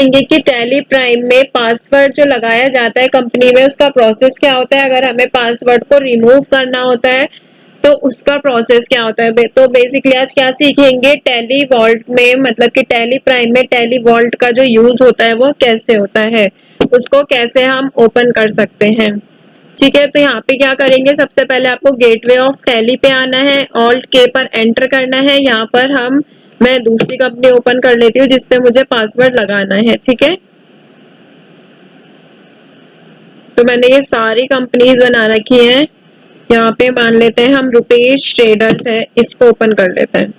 देखेंगे कि tally prime में पासवर्ड जो लगाया जाता है कंपनी में उसका प्रोसेस क्या होता है। अगर हमें पासवर्ड को रिमूव करना होता है तो उसका प्रोसेस क्या होता है। तो बेसिकली आज क्या सीखेंगे, टैली वॉल्ट में मतलब कि टैली प्राइम में टैली वॉल्ट का जो यूज होता है वो कैसे होता है, उसको कैसे हम ओपन कर सकते हैं। ठीक है, तो यहाँ पे क्या करेंगे, सबसे पहले आपको गेटवे ऑफ टैली पे आना है, ऑल्ट के पर एंटर करना है। यहाँ पर मैं दूसरी कंपनी ओपन कर लेती हूँ जिसपे मुझे पासवर्ड लगाना है। ठीक है, तो मैंने ये सारी कंपनीज बना रखी हैं। यहाँ पे मान लेते हैं हम रुपेश ट्रेडर्स है, इसको ओपन कर लेते हैं।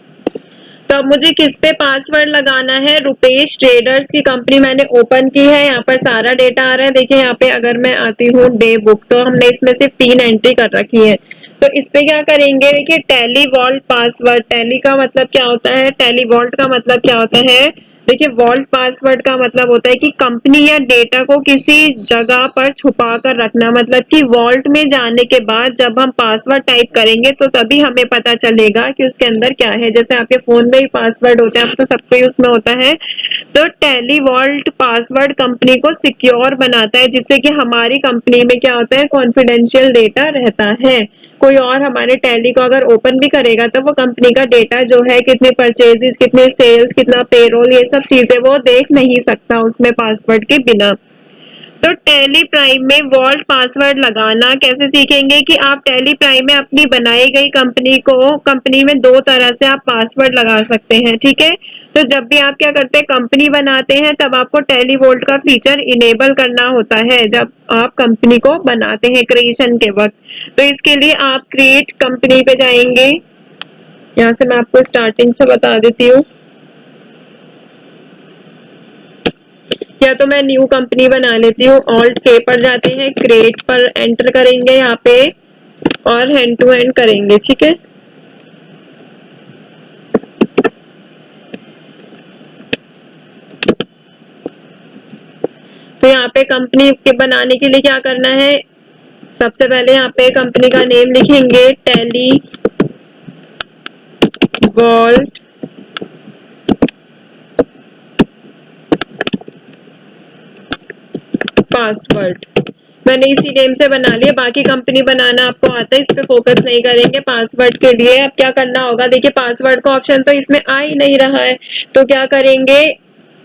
तो अब मुझे किस पे पासवर्ड लगाना है, रुपेश ट्रेडर्स की कंपनी मैंने ओपन की है। यहाँ पर सारा डेटा आ रहा है। देखिए यहाँ पे अगर मैं आती हूँ डे बुक, तो हमने इसमें सिर्फ 3 एंट्री कर रखी है। तो इस पे क्या करेंगे, देखिए टैली वॉल्ट पासवर्ड, टैली का मतलब क्या होता है, टैली वॉल्ट का मतलब क्या होता है। देखिए वॉल्ट पासवर्ड का मतलब होता है कि कंपनी या डेटा को किसी जगह पर छुपा कर रखना। मतलब कि वॉल्ट में जाने के बाद जब हम पासवर्ड टाइप करेंगे तो तभी हमें पता चलेगा कि उसके अंदर क्या है। जैसे आपके फोन में ही पासवर्ड होते हैं, अब तो सबको ही उसमें होता है। तो टैली वॉल्ट पासवर्ड कंपनी को सिक्योर बनाता है, जिससे कि हमारी कंपनी में क्या होता है, कॉन्फिडेंशियल डेटा रहता है। कोई और हमारे टैली को अगर ओपन भी करेगा तो वो कंपनी का डेटा जो है, कितने परचेजेस, कितने सेल्स, कितना पेरोल, ये सब चीजें वो देख नहीं सकता उसमें पासवर्ड के बिना। तो टैली प्राइम में वॉल्ट पासवर्ड लगाना कैसे सीखेंगे कि आप टैली प्राइम में अपनी बनाई गई कंपनी में दो तरह से आप पासवर्ड लगा सकते हैं। ठीक है, तो जब भी आप क्या करते हैं, कंपनी बनाते हैं, तब आपको टैली वोल्ट का फीचर इनेबल करना होता है जब आप कंपनी को बनाते हैं क्रिएशन के वक्त। तो इसके लिए आप क्रिएट कंपनी पे जाएंगे। यहाँ से मैं आपको स्टार्टिंग से बता देती हूँ। या तो मैं न्यू कंपनी बना लेती हूँ, ऑल्ट के पर जाते हैं, क्रिएट पर एंटर करेंगे यहाँ पे और हैंड टू हैंड करेंगे। ठीक है, तो यहाँ पे कंपनी के बनाने के लिए क्या करना है, सबसे पहले यहाँ पे कंपनी का नेम लिखेंगे, टैली वॉल्ट पासवर्ड। मैंने इसी नेम से बना लिया, बाकी कंपनी बनाना आपको आता है, इस पे फोकस नहीं करेंगे। पासवर्ड के लिए अब क्या करना होगा, देखिए पासवर्ड का ऑप्शन तो इसमें आ ही नहीं रहा है, तो क्या करेंगे,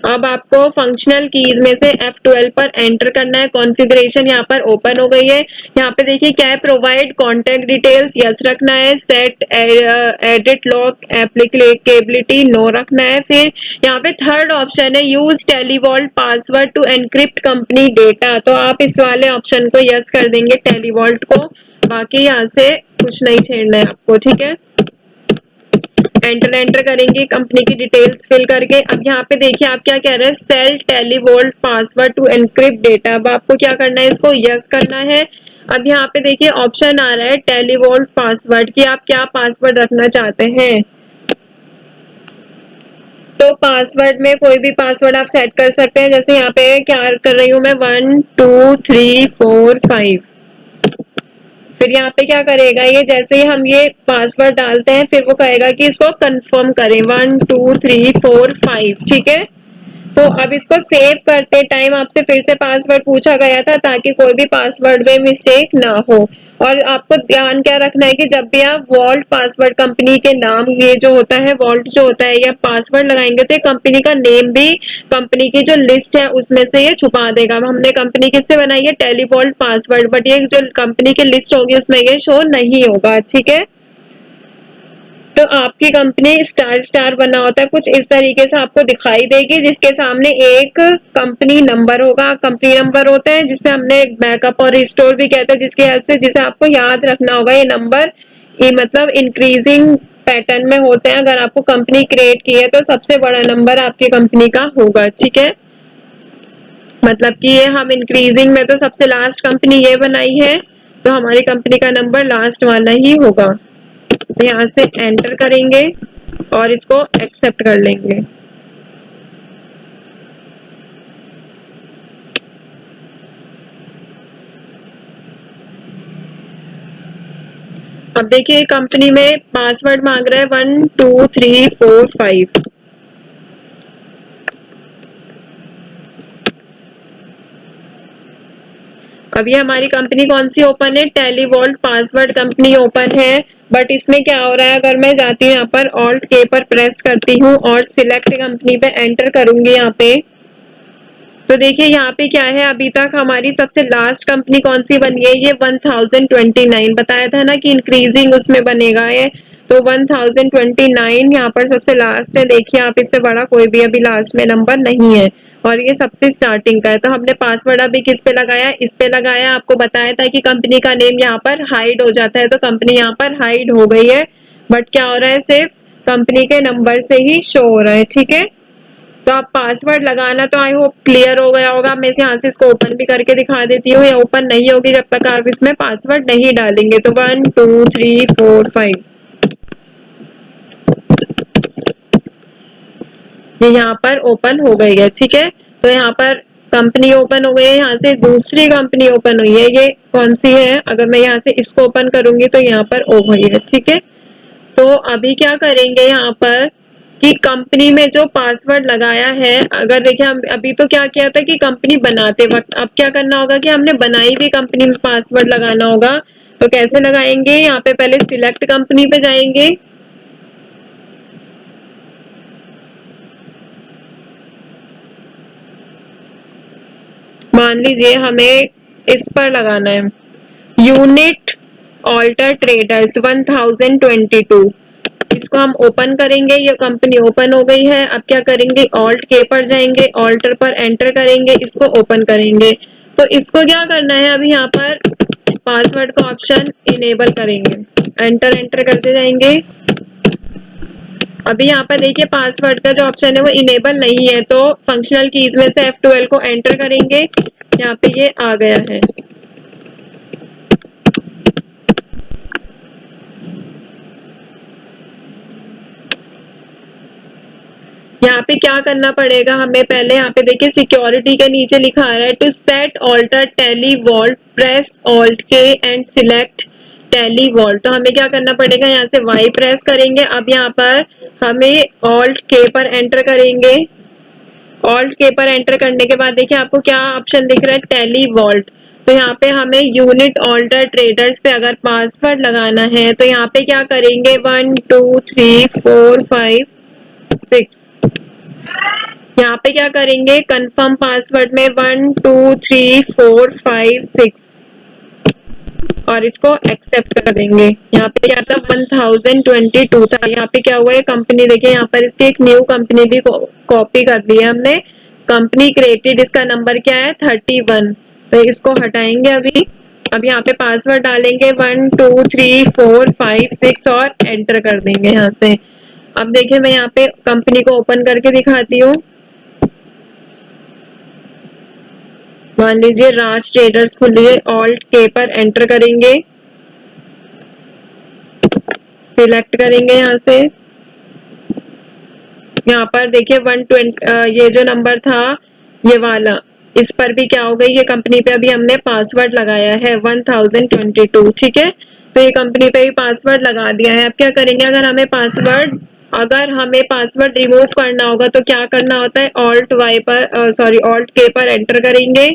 अब आपको फंक्शनल कीज में से F12 पर एंटर करना है। कॉन्फ़िगरेशन यहाँ पर ओपन हो गई है। यहाँ पे देखिए क्या है, प्रोवाइड कॉन्टेक्ट डिटेल्स यस रखना है, set edit lock applicability no रखना है। फिर यहाँ पे थर्ड ऑप्शन है, use TallyVault password to encrypt company data, तो आप इस वाले ऑप्शन को यस कर देंगे टेलीवॉल्ट को। बाकी यहाँ से कुछ नहीं छेड़ना है आपको। ठीक है, एंटर करेंगे कंपनी की डिटेल्स फिल करके। अब यहाँ पे देखिए आप क्या कह रहे हैं, sell TallyVault password to encrypt data. अब आपको क्या करना है, इसको यस करना है। अब यहाँ पे देखिए ऑप्शन आ रहा है टेलीवोल्ट पासवर्ड की, आप क्या पासवर्ड रखना चाहते हैं। तो पासवर्ड में कोई भी पासवर्ड आप सेट कर सकते हैं। जैसे यहाँ पे क्या कर रही हूँ मैं, 1 2 3 4 5। फिर यहाँ पे क्या करेगा, ये जैसे ही हम ये पासवर्ड डालते हैं फिर वो कहेगा कि इसको कंफर्म करें, 1 2 3 4 5। ठीक है, तो अब इसको सेव करते टाइम आपसे फिर से पासवर्ड पूछा गया था, ताकि कोई भी पासवर्ड में मिस्टेक ना हो। और आपको ध्यान क्या रखना है कि जब भी आप वॉल्ट पासवर्ड कंपनी के नाम, ये जो होता है वॉल्ट जो होता है, या पासवर्ड लगाएंगे तो कंपनी का नेम भी कंपनी की जो लिस्ट है उसमें से ये छुपा देगा। हमने कंपनी किससे बनाई है, टेलीवॉल्ट पासवर्ड, बट ये जो कंपनी की लिस्ट होगी उसमें ये शो नहीं होगा। ठीक है, तो आपकी कंपनी स्टार स्टार बना होता है, कुछ इस तरीके से आपको दिखाई देगी, जिसके सामने एक कंपनी नंबर होगा। कंपनी नंबर होता है जिसे हमने बैकअप और रिस्टोर भी कहते हैं, जिसकी हेल्प से, जिसे आपको याद रखना होगा। ये नंबर ये मतलब इंक्रीजिंग पैटर्न में होते हैं। अगर आपको कंपनी क्रिएट की है तो सबसे बड़ा नंबर आपकी कंपनी का होगा। ठीक है, मतलब कि ये हम इंक्रीजिंग में, तो सबसे लास्ट कंपनी ये बनाई है, तो हमारी कंपनी का नंबर लास्ट वाला ही होगा। यहाँ से एंटर करेंगे और इसको एक्सेप्ट कर लेंगे। अब देखिए कंपनी में पासवर्ड मांग रहा है 1 2 3 4 5। अभी हमारी कंपनी कौन सी ओपन है, टेलीवॉल्ट पासवर्ड कंपनी ओपन है। बट इसमें क्या हो रहा है, अगर मैं जाती हूँ यहाँ पर ऑल्ट के पर प्रेस करती हूँ और सिलेक्ट कंपनी पे एंटर करूंगी यहाँ पे, तो देखिए यहाँ पे क्या है, अभी तक हमारी सबसे लास्ट कंपनी कौन सी बनी है, ये 1029 बताया था ना कि इंक्रीजिंग उसमें बनेगा ये, तो 1029 यहाँ पर सबसे लास्ट है। देखिए आप, इससे बड़ा कोई भी अभी लास्ट में नंबर नहीं है और ये सबसे स्टार्टिंग का है। तो हमने पासवर्ड अभी किस पे लगाया, इस पे लगाया। आपको बताया था कि कंपनी का नेम यहाँ पर हाइड हो जाता है, तो कंपनी यहाँ पर हाइड हो गई है। बट क्या हो रहा है, सिर्फ कंपनी के नंबर से ही शो हो रहा है। ठीक है, तो आप पासवर्ड लगाना तो आई होप क्लियर हो गया होगा। मैं यहाँ से इसको ओपन भी करके दिखा देती हूँ, ये ओपन नहीं होगी जब तक आप इसमें पासवर्ड नहीं डालेंगे। तो 1 2 3 4 5 ये यहाँ पर ओपन हो गई है। ठीक है, तो यहाँ पर कंपनी ओपन हो गई है, यहाँ से दूसरी कंपनी ओपन हुई है। ये कौन सी है, अगर मैं यहाँ से इसको ओपन करूंगी तो यहाँ पर ओ गई है। ठीक है, तो अभी क्या करेंगे यहाँ पर कि कंपनी में जो पासवर्ड लगाया है, अगर देखिए हम अभी तो क्या किया था कि कंपनी बनाते वक्त, अब क्या करना होगा कि हमने बनाई हुई कंपनी में पासवर्ड लगाना होगा। तो कैसे लगाएंगे, यहाँ पे पहले सिलेक्ट कंपनी पे जाएंगे, मान लीजिए हमें इस पर लगाना है, यूनिट ऑल्टर ट्रेडर्स 1022, इसको हम ओपन करेंगे। ये कंपनी ओपन हो गई है। अब क्या करेंगे, ऑल्ट के पर जाएंगे, ऑल्टर पर एंटर करेंगे, इसको ओपन करेंगे। तो इसको क्या करना है, अभी यहाँ पर पासवर्ड का ऑप्शन इनेबल करेंगे, एंटर एंटर करते जाएंगे। अभी यहाँ पर देखिए पासवर्ड का जो ऑप्शन है वो इनेबल नहीं है, तो फंक्शनल कीज में से F12 को एंटर करेंगे, यहाँ पे ये आ गया है। यहाँ पे क्या करना पड़ेगा हमें, पहले यहाँ पे देखिए सिक्योरिटी के नीचे लिखा आ रहा है to set alter Tally vault press alt K and select Tally vault. तो हमें क्या करना पड़ेगा, यहाँ से वाई प्रेस करेंगे। अब यहाँ पर हमें ऑल्ट के पर एंटर करेंगे, ऑल्ट के पर एंटर करने के बाद देखिए आपको क्या ऑप्शन दिख रहा है, टेली वॉल्ट। तो यहाँ पे हमें यूनिट ऑल्टर ट्रेडर्स पे अगर पासवर्ड लगाना है तो यहाँ पे क्या करेंगे, 1 2 3 4 5 6, यहाँ पे क्या करेंगे, कंफर्म पासवर्ड में 1 2 3 4 5 6 और इसको एक्सेप्ट कर देंगे। यहाँ पे क्या था, 1022 था, यहाँ पे क्या हुआ है, कंपनी देखिए यहाँ पर इसकी एक न्यू कंपनी भी कॉपी कर दी है हमने, कंपनी क्रिएटेड, इसका नंबर क्या है 31। तो इसको हटाएंगे अभी। अब यहाँ पे पासवर्ड डालेंगे 1 2 3 4 5 6 और एंटर कर देंगे यहाँ से। अब देखिए मैं यहाँ पे कंपनी को ओपन करके दिखाती हूँ, मान लीजिए राज ट्रेडर्स खुली है, ऑल्ट के पर एंटर करेंगे, सिलेक्ट करेंगे यहाँ से। यहाँ पर देखिए 120 ये जो नंबर था ये वाला, इस पर भी क्या हो गई, ये कंपनी पे अभी हमने पासवर्ड लगाया है 1022। ठीक है, तो ये कंपनी पे भी पासवर्ड लगा दिया है। अब क्या करेंगे, अगर हमें पासवर्ड रिमूव करना होगा तो क्या करना होता है, ऑल्ट वाई पर ऑल्ट के पर एंटर करेंगे,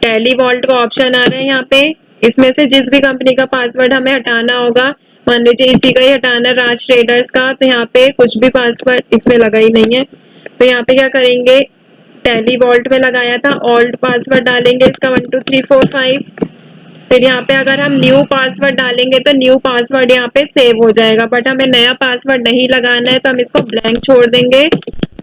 टेली वॉल्ट का ऑप्शन आ रहा है यहाँ पे, इसमें से जिस भी कंपनी का पासवर्ड हमें हटाना होगा, मान लीजिए इसी का ही हटाना है राज ट्रेडर्स का, तो यहाँ पे कुछ भी पासवर्ड इसमें लगा ही नहीं है। तो यहाँ पे क्या करेंगे, टेली वॉल्ट में लगाया था, ऑल्ट पासवर्ड डालेंगे इसका 1 2 3 4 5, फिर यहाँ पे अगर हम न्यू पासवर्ड डालेंगे तो न्यू पासवर्ड यहाँ पे सेव हो जाएगा। बट हमें नया पासवर्ड नहीं लगाना है तो हम इसको ब्लैंक छोड़ देंगे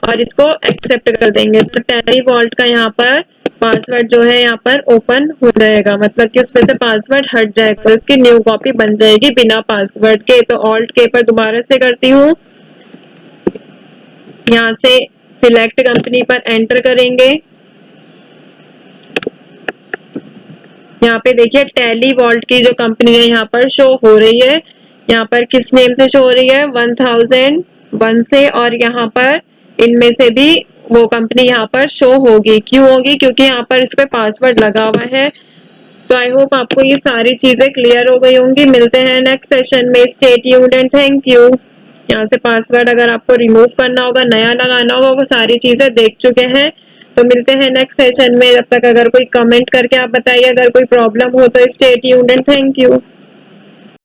और इसको एक्सेप्ट कर देंगे। तो टेली वॉल्ट का यहाँ पर पासवर्ड जो है यहाँ पर ओपन हो जाएगा, मतलब कि उसमें से पासवर्ड हट जाएगा, उसकी न्यू कॉपी बन जाएगी बिना पासवर्ड के। तो ऑल्ट के पर दोबारा से करती हूँ, यहाँ से सिलेक्ट कंपनी पर एंटर करेंगे, यहाँ पे देखिए टेली वॉल्ट की जो कंपनी है यहाँ पर शो हो रही है, यहाँ पर किस नेम से शो हो रही है, 1001 से, और यहाँ पर इनमें से भी वो कंपनी यहाँ पर शो होगी। क्यों होगी, क्योंकि यहाँ पर इस पे पासवर्ड लगा हुआ है। तो आई होप आपको ये सारी चीजें क्लियर हो गई होंगी। मिलते हैं नेक्स्ट सेशन में, stay tuned and thank you. यहाँ से पासवर्ड अगर आपको रिमूव करना होगा, नया लगाना होगा, वो सारी चीजें देख चुके हैं। तो मिलते हैं नेक्स्ट सेशन में। जब तक अगर कोई कमेंट करके आप बताइए अगर कोई प्रॉब्लम हो तो। Stay tuned and thank you.